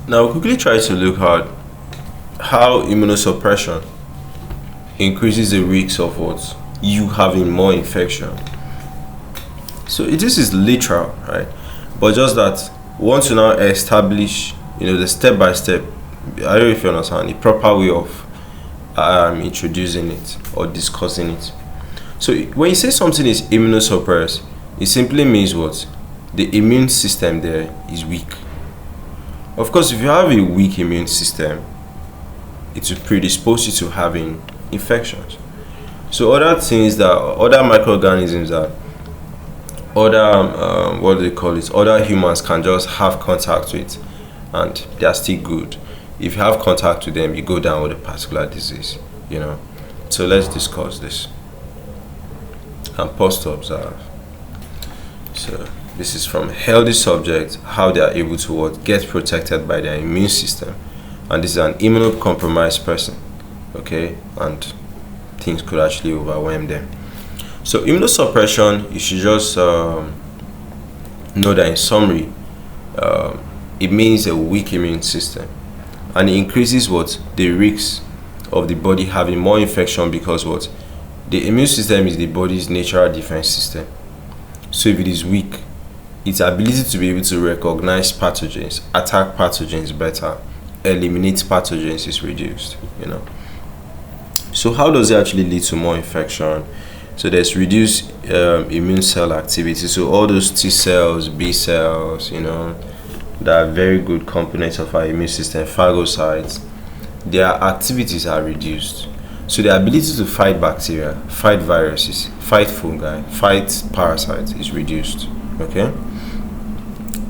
Now we'll quickly try to look at how immunosuppression increases the risks of what you having more infection. So this is literal, right? But just that once you now establish, the step by step, I don't know if you understand the proper way of introducing it or discussing it. So when you say something is immunosuppressed, it simply means what? The immune system there is weak. Of course, if you have a weak immune system, it will predispose you to having infections. So other microorganisms that other humans can just have contact with, and they are still good. If you have contact with them, you go down with a particular disease. So let's discuss this and pause to observe. So this is from healthy subjects, how they are able to get protected by their immune system. And this is an immunocompromised person, okay? And things could actually overwhelm them. So immunosuppression, you should just know that in summary, it means a weak immune system. And it increases the risks of the body having more infection because the immune system is the body's natural defense system. So if it is weak, its ability to be able to recognize pathogens, attack pathogens better, eliminate pathogens is reduced. So how does it actually lead to more infection? So there's reduced immune cell activity. So all those T cells, B cells, that are very good components of our immune system, phagocytes, their activities are reduced. So the ability to fight bacteria, fight viruses, fight fungi, fight parasites is reduced. Okay.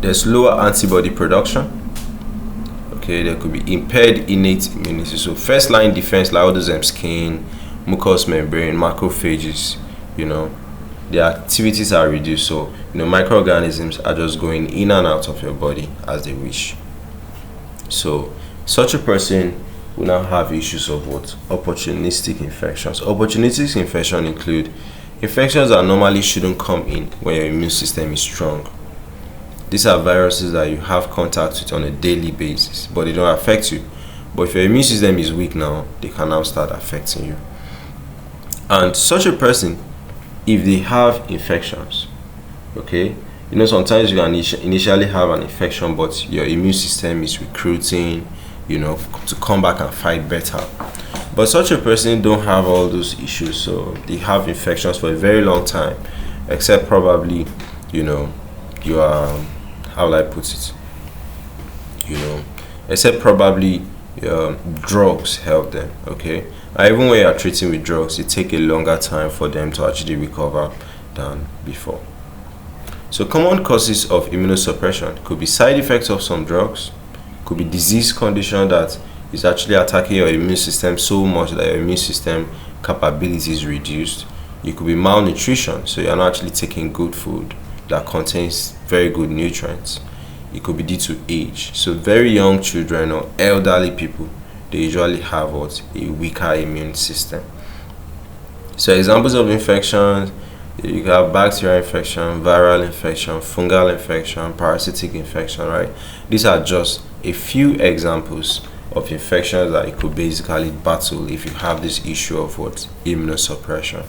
There's lower antibody production. Okay, there could be impaired innate immunity. So first line defense, like all those skin, mucous membrane, macrophages, their activities are reduced. So microorganisms are just going in and out of your body as they wish. So such a person will now have issues of opportunistic infections. Opportunistic infections include infections that normally shouldn't come in when your immune system is strong. These are viruses that you have contact with on a daily basis, but they don't affect you. But if your immune system is weak now, they can now start affecting you. And such a person, if they have infections, okay, sometimes you can initially have an infection, but your immune system is recruiting, to come back and fight better. But such a person don't have all those issues, so they have infections for a very long time, except probably, you are, how will I put it? Except probably drugs help them, okay? And even when you are treating with drugs, it takes a longer time for them to actually recover than before. So common causes of immunosuppression could be side effects of some drugs, could be disease condition that is actually attacking your immune system so much that your immune system capability is reduced. It could be malnutrition, so you're not actually taking good food that contains very good nutrients. It could be due to age. So very young children or elderly people, they usually have a weaker immune system. So examples of infections, you have bacterial infection, viral infection, fungal infection, parasitic infection, right? These are just a few examples of infections that you could basically battle if you have this issue of immunosuppression.